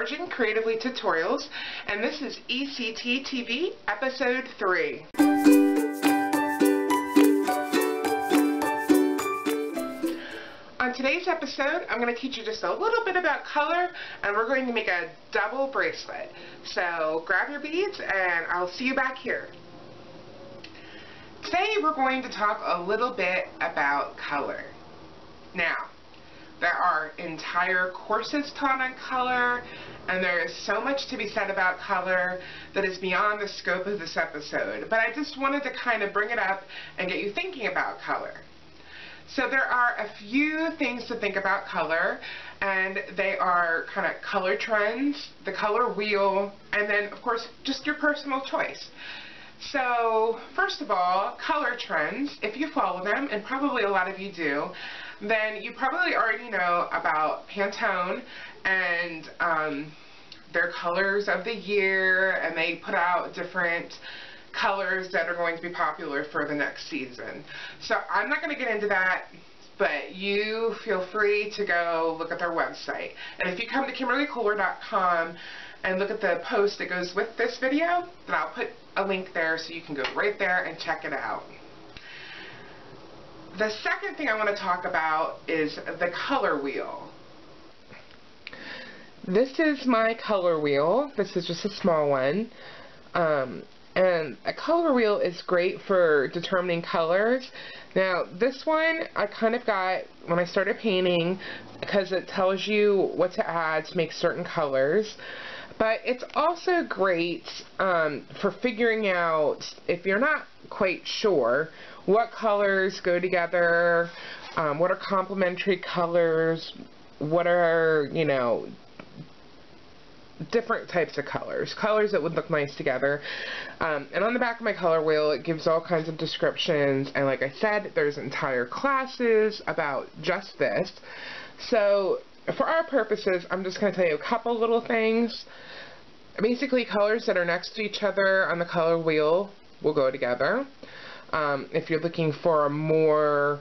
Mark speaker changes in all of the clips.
Speaker 1: Charging Creatively Tutorials, and this is ECT TV, Episode 3. On today's episode, I'm going to teach you just a little bit about color, and we're going to make a double bracelet. So grab your beads, and I'll see you back here. Today we're going to talk a little bit about color. Now, there are entire courses taught on color, and there is so much to be said about color that is beyond the scope of this episode, but I just wanted to kind of bring it up and get you thinking about color. So there are a few things to think about color, and they are kind of color trends, the color wheel, and then of course just your personal choice. So first of all, color trends, if you follow them, and probably a lot of you do, then you probably already know about Pantone and their colors of the year, and they put out different colors that are going to be popular for the next season. So I'm not going to get into that, but you feel free to go look at their website. And if you come to KimberlyKoehler.com and look at the post that goes with this video, then I'll put a link there so you can go right there and check it out. The second thing I want to talk about is the color wheel. This is my color wheel. This is just a small one. And a color wheel is great for determining colors. Now, this one I kind of got when I started painting because it tells you what to add to make certain colors. But it's also great for figuring out, if you're not quite sure, what colors go together, what are complementary colors, what are, you know, different types of colors that would look nice together. And on the back of my color wheel, it gives all kinds of descriptions, and like I said, there's entire classes about just this. So for our purposes, I'm just going to tell you a couple little things. Basically, colors that are next to each other on the color wheel will go together. If you're looking for a more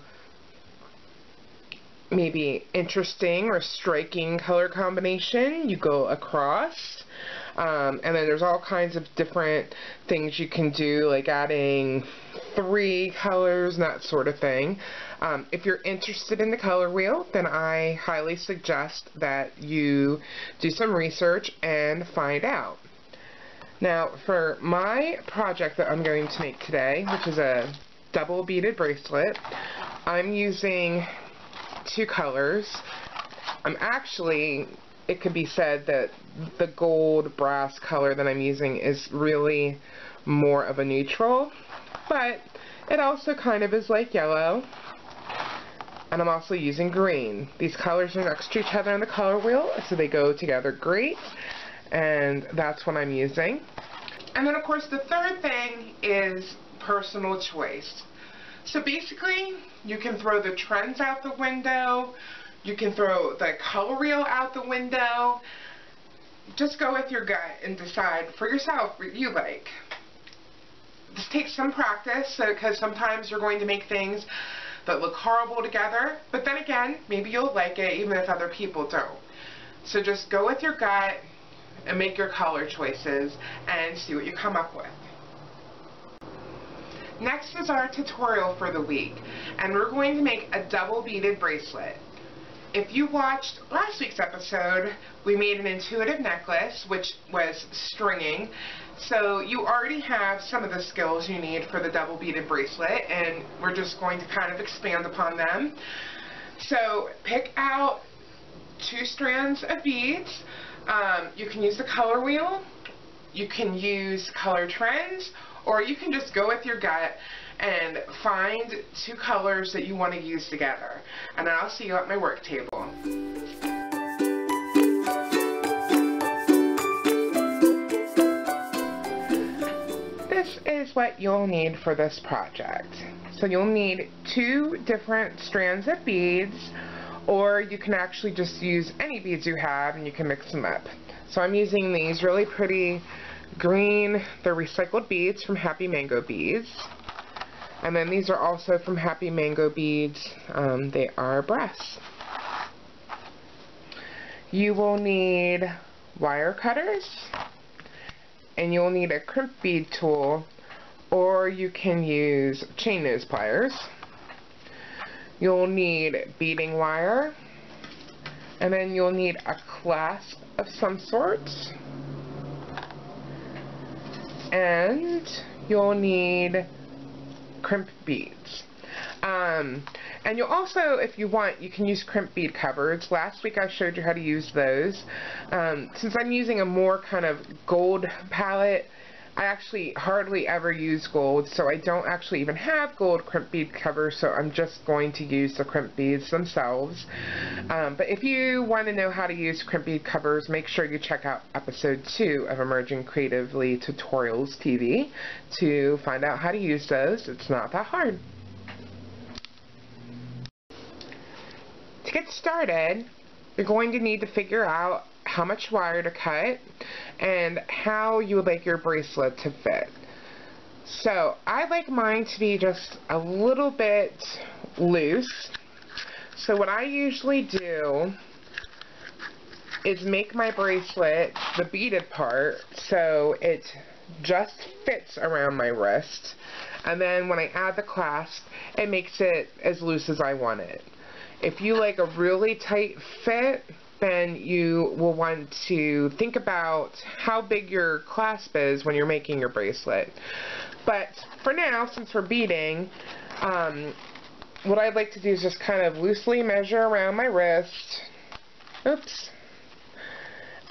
Speaker 1: maybe interesting or striking color combination, you go across. And then there's all kinds of different things you can do, like adding 3 colors and that sort of thing. If you're interested in the color wheel, then I highly suggest that you do some research and find out. Now, for my project that I'm going to make today, which is a double beaded bracelet, I'm using 2 colors. I'm actually, it could be said that the gold brass color that I'm using is really more of a neutral, but it also kind of is like yellow. And I'm also using green. These colors are next to each other on the color wheel, so they go together great, and that's what I'm using. And then of course the third thing is personal choice. So basically, you can throw the trends out the window, you can throw the color wheel out the window. Just go with your gut and decide for yourself what you like. This takes some practice, because sometimes you're going to make things that look horrible together, but then again, maybe you'll like it even if other people don't. So just go with your gut and make your color choices and see what you come up with. Next is our tutorial for the week, and we're going to make a double beaded bracelet. If you watched last week's episode, we made an intuitive necklace, which was stringing, so you already have some of the skills you need for the double beaded bracelet, and we're just going to kind of expand upon them. So pick out 2 strands of beads. You can use the color wheel, you can use color trends, or you can just go with your gut and find 2 colors that you want to use together. And I'll see you at my work table. This is what you'll need for this project. So you'll need 2 different strands of beads, or you can actually just use any beads you have and you can mix them up. So I'm using these really pretty green, they're recycled beads from Happy Mango Beads. And then these are also from Happy Mango Beads. They are brass. You will need wire cutters, and you'll need a crimp bead tool, or you can use chain nose pliers. You'll need beading wire, and then you'll need a clasp of some sort, and you'll need crimp beads. And you'll also, if you want, you can use crimp bead covers. Last week I showed you how to use those. Since I'm using a more kind of gold palette, I actually hardly ever use gold, so I don't actually even have gold crimp bead covers, so I'm just going to use the crimp beads themselves. But if you want to know how to use crimp bead covers, make sure you check out episode 2 of Emerging Creatively Tutorials TV to find out how to use those. It's not that hard. To get started, you're going to need to figure out how much wire to cut and how you would like your bracelet to fit. So I like mine to be just a little bit loose. So what I usually do is make my bracelet, the beaded part, so it just fits around my wrist, and then when I add the clasp, it makes it as loose as I want it. If you like a really tight fit, then you will want to think about how big your clasp is when you're making your bracelet. But for now, since we're beading, what I'd like to do is just kind of loosely measure around my wrist. Oops.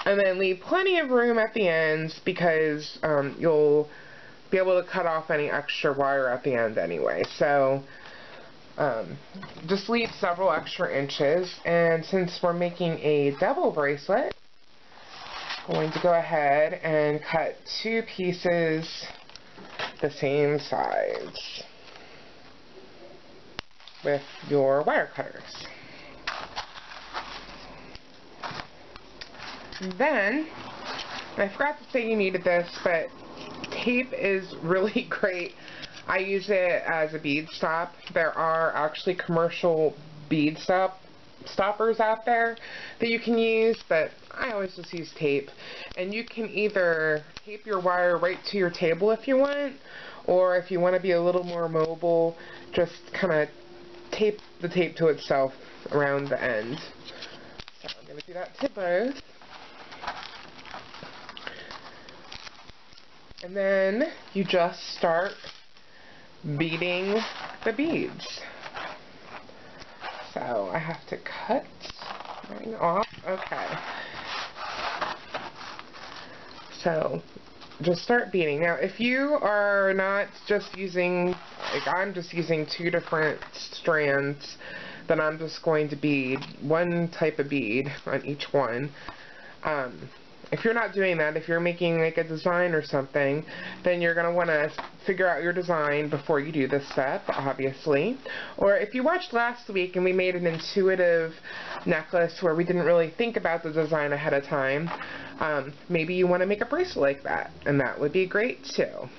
Speaker 1: And then leave plenty of room at the ends, because you'll be able to cut off any extra wire at the end anyway. So just leave several extra inches, and since we're making a double bracelet, I'm going to go ahead and cut 2 pieces the same size with your wire cutters. Then, I forgot to say you needed this, but tape is really great. I use it as a bead stop. There are actually commercial bead stoppers out there that you can use, but I always just use tape. And you can either tape your wire right to your table if you want, or if you want to be a little more mobile, just kind of tape the tape to itself around the end. So I'm going to do that to both. And then you just start beading the beads. So I have to cut mine off. Okay. So just start beading. Now if you are not just using, like I'm just using 2 different strands, then I'm just going to bead one type of bead on each one. If you're not doing that, if you're making like a design or something, then you're going to want to figure out your design before you do this step, obviously. Or if you watched last week and we made an intuitive necklace where we didn't really think about the design ahead of time, maybe you want to make a bracelet like that, and that would be great too.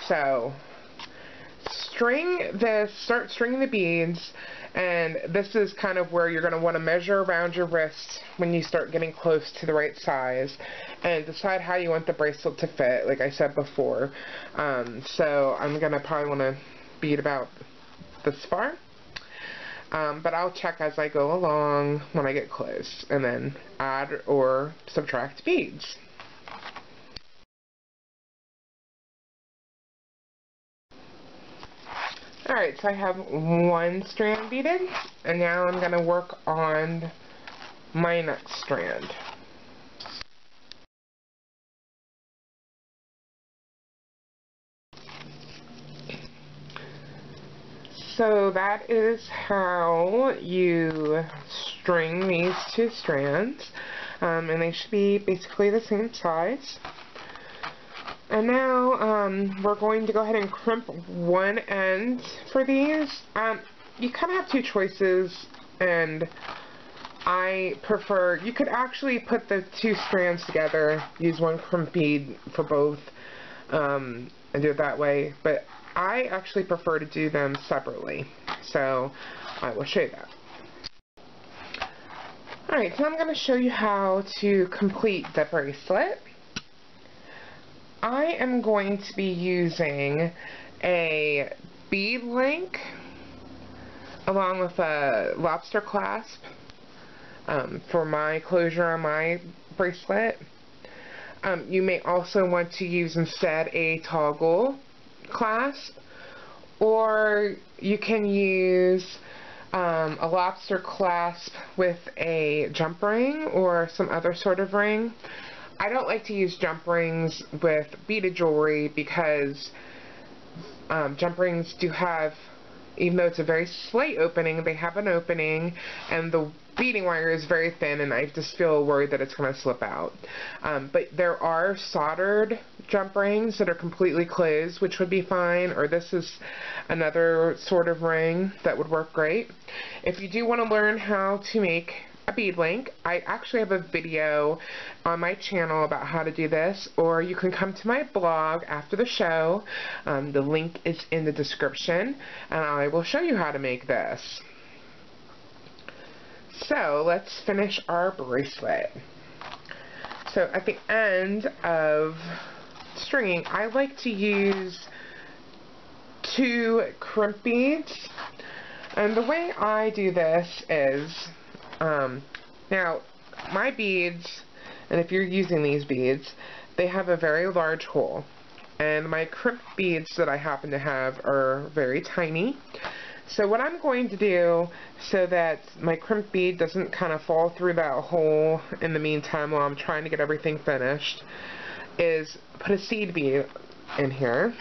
Speaker 1: So start stringing the beads, and this is kind of where you're going to want to measure around your wrist when you start getting close to the right size, and decide how you want the bracelet to fit, like I said before. So I'm going to probably want to bead about this far, but I'll check as I go along when I get close, and then add or subtract beads. Alright, so I have 1 strand beaded, and now I'm going to work on my next strand. So that is how you string these 2 strands, and they should be basically the same size. And now we're going to go ahead and crimp one end for these. You kind of have 2 choices, and I prefer, you could actually put the 2 strands together, use 1 crimp bead for both, and do it that way, but I actually prefer to do them separately, so I will show you that. Alright, so I'm going to show you how to complete the bracelet. I am going to be using a bead link along with a lobster clasp for my closure on my bracelet. You may also want to use instead a toggle clasp, or you can use a lobster clasp with a jump ring or some other sort of ring. I don't like to use jump rings with beaded jewelry because jump rings do have, even though it's a very slight opening, they have an opening, and the beading wire is very thin, and I just feel worried that it's going to slip out. But there are soldered jump rings that are completely closed, which would be fine, or this is another sort of ring that would work great. If you do want to learn how to make a bead link, I actually have a video on my channel about how to do this, or you can come to my blog after the show. The link is in the description, and I will show you how to make this. So let's finish our bracelet. So at the end of stringing, I like to use 2 crimp beads, and the way I do this is, now my beads, and if you're using these beads, they have a very large hole, and my crimp beads that I happen to have are very tiny. So what I'm going to do, so that my crimp bead doesn't kind of fall through that hole in the meantime while I'm trying to get everything finished, is put a seed bead in here.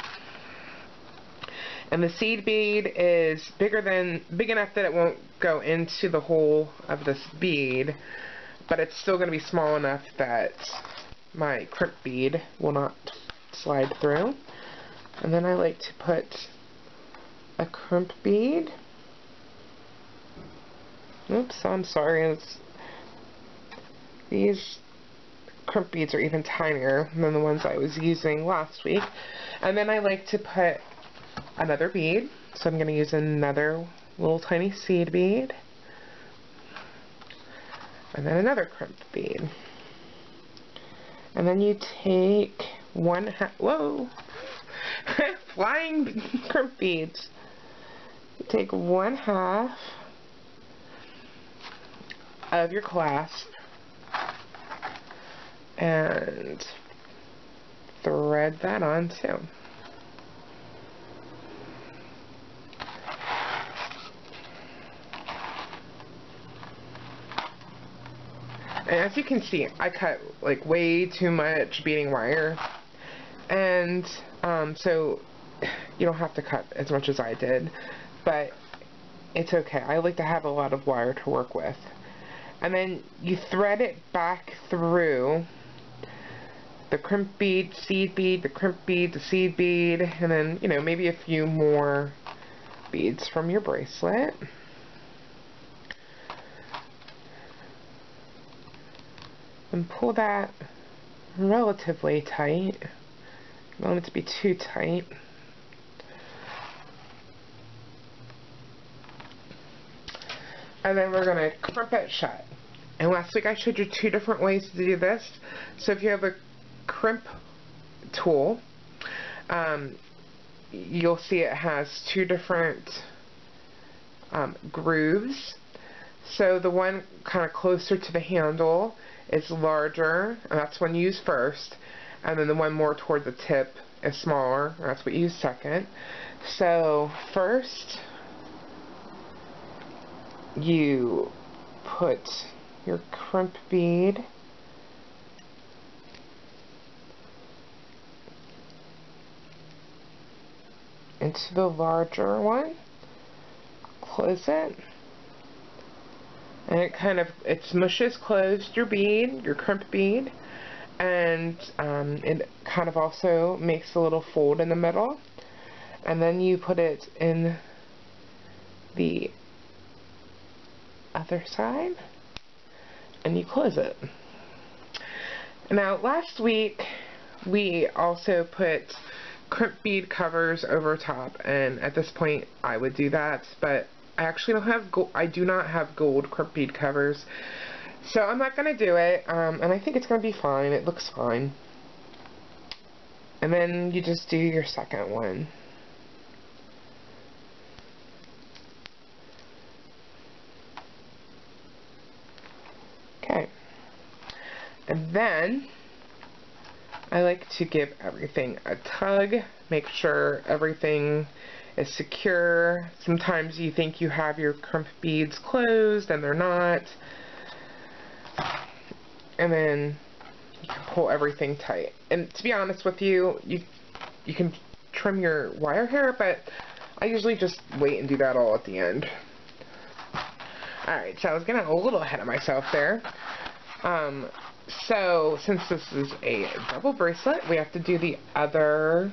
Speaker 1: And the seed bead is big enough that it won't go into the hole of this bead, but it's still going to be small enough that my crimp bead will not slide through. And then I like to put a crimp bead. Oops, I'm sorry. These crimp beads are even tinier than the ones I was using last week. And then I like to put another bead. So I'm going to use another little tiny seed bead. And then another crimp bead. And then you take whoa! Flying crimp beads. Take 1/2 of your clasp and thread that on too. And as you can see, I cut like way too much beading wire, and so you don't have to cut as much as I did, but it's okay. I like to have a lot of wire to work with. And then you thread it back through the crimp bead, seed bead, the crimp bead, the seed bead, and then, you know, maybe a few more beads from your bracelet. And pull that relatively tight. You don't want it to be too tight. And then we're going to crimp it shut. And last week I showed you 2 different ways to do this. So if you have a crimp tool, you'll see it has 2 different grooves. So the one kind of closer to the handle is larger, and that's one you use first. And then the one more toward the tip is smaller, and that's what you use second. So first, you put your crimp bead into the larger one, close it, and it smushes closed your bead, your crimp bead, and it kind of also makes a little fold in the middle, and then you put it in the other side and you close it. Now last week we also put crimp bead covers over top, and at this point I would do that, but I actually don't have I do not have gold crimp bead covers. So I'm not going to do it, and I think it's going to be fine. It looks fine. And then you just do your second one. Okay. And then I like to give everything a tug, make sure everything is secure. Sometimes you think you have your crimp beads closed and they're not. And then you can pull everything tight. And to be honest with you, you can trim your wire hair, but I usually just wait and do that all at the end. Alright, so I was getting a little ahead of myself there. So since this is a double bracelet, we have to do the other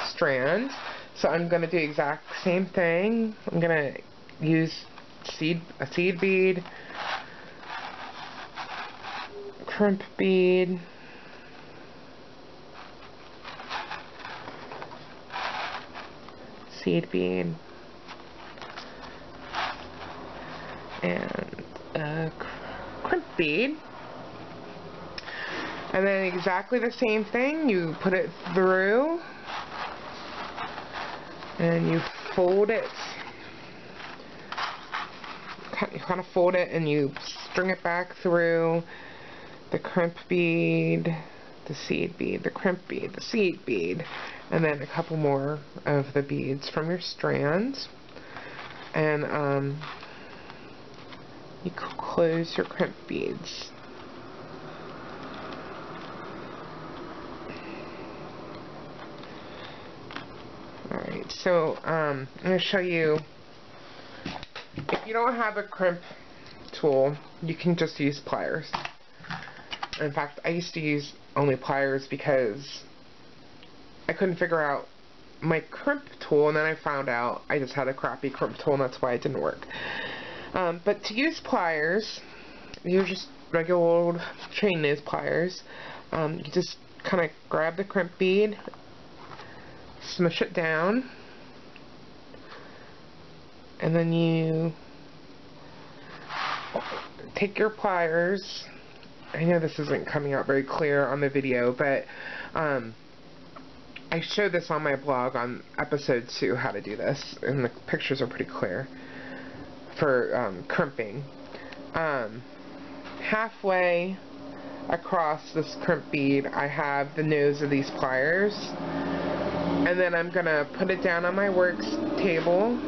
Speaker 1: strand. So I'm going to do the exact same thing. I'm going to use a seed bead, crimp bead, seed bead, and a crimp bead. And then exactly the same thing, you put it through and you fold it. You kind of fold it and you string it back through the crimp bead, the seed bead, the crimp bead, the seed bead, and then a couple more of the beads from your strands. And you close your crimp beads. Alright, so I'm going to show you, if you don't have a crimp tool, you can just use pliers. In fact, I used to use only pliers because I couldn't figure out my crimp tool, and then I found out I just had a crappy crimp tool, and that's why it didn't work. But to use pliers, you're just regular old chain nose pliers. You just kind of grab the crimp bead, smush it down, and then you take your pliers. I know this isn't coming out very clear on the video, but I showed this on my blog on episode 2, how to do this, and the pictures are pretty clear for crimping. Halfway across this crimp bead, I have the nose of these pliers, and then I'm gonna put it down on my work table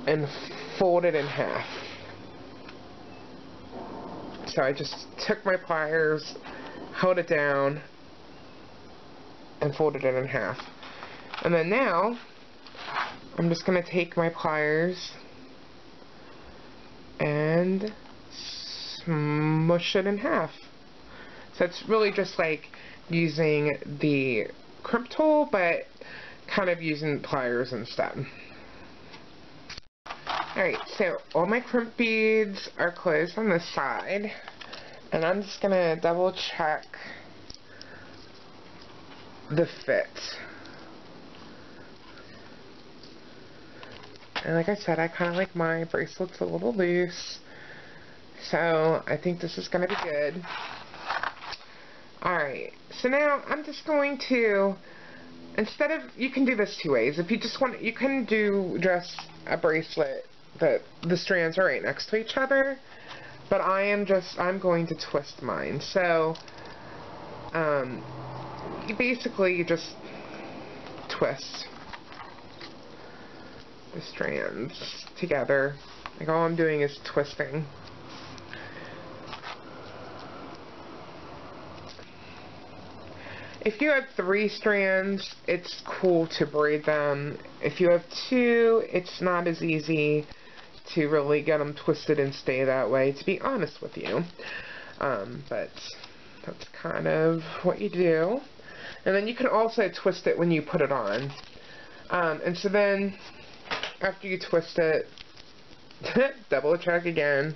Speaker 1: and fold it in half. So I just took my pliers, held it down, and folded it in half. And then now, I'm just going to take my pliers and smush it in half. So it's really just like using the crimp tool, but kind of using pliers instead. Alright, so all my crimp beads are closed on this side, and I'm just going to double check the fit. And like I said, I kind of like my bracelets a little loose, so I think this is going to be good. Alright, so now I'm just going to, instead of, you can do this 2 ways. If you just want, you can do just a bracelet that the strands are right next to each other, but I'm going to twist mine. So you just twist the strands together. Like, all I'm doing is twisting. If you have 3 strands, it's cool to braid them. If you have 2, it's not as easy to really get them twisted and stay that way, to be honest with you. But that's kind of what you do. And then you can also twist it when you put it on. And so then, after you twist it, double check again.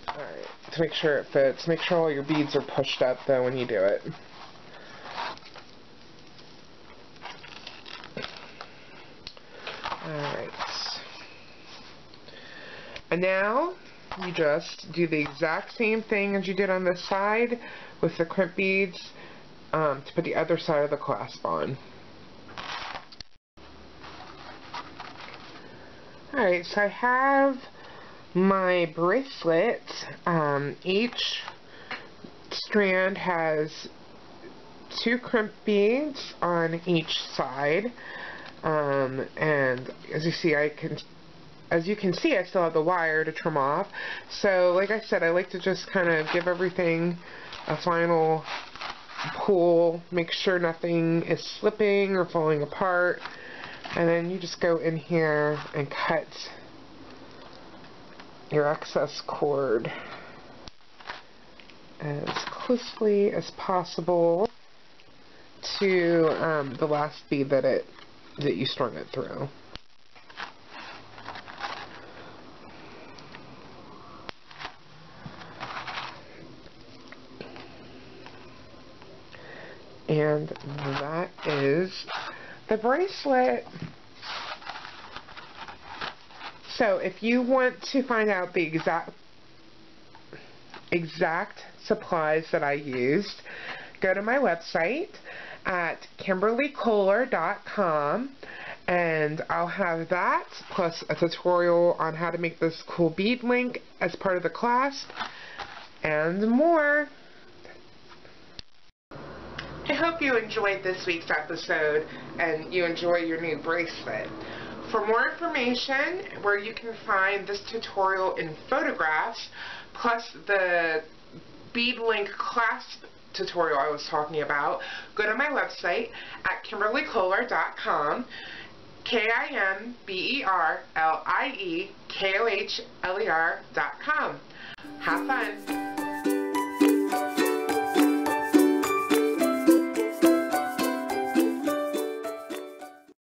Speaker 1: Alright, to make sure it fits. Make sure all your beads are pushed up, though, when you do it. Alright. And now, you just do the exact same thing as you did on this side with the crimp beads to put the other side of the clasp on. Alright, so I have my bracelet. Each strand has 2 crimp beads on each side, and as you can see, I still have the wire to trim off. So like I said, I like to just kind of give everything a final pull, make sure nothing is slipping or falling apart, and then you just go in here and cut your excess cord as closely as possible to the last bead that you strung it through. And that is the bracelet. So if you want to find out the exact supplies that I used, go to my website at KimberlyKoehler.com, and I'll have that plus a tutorial on how to make this cool bead link as part of the class and more. I hope you enjoyed this week's episode and you enjoy your new bracelet. For more information, where you can find this tutorial in photographs, plus the bead link clasp tutorial I was talking about, go to my website at KimberlyKoehler.com, KimberlyKoehler.com. Have fun!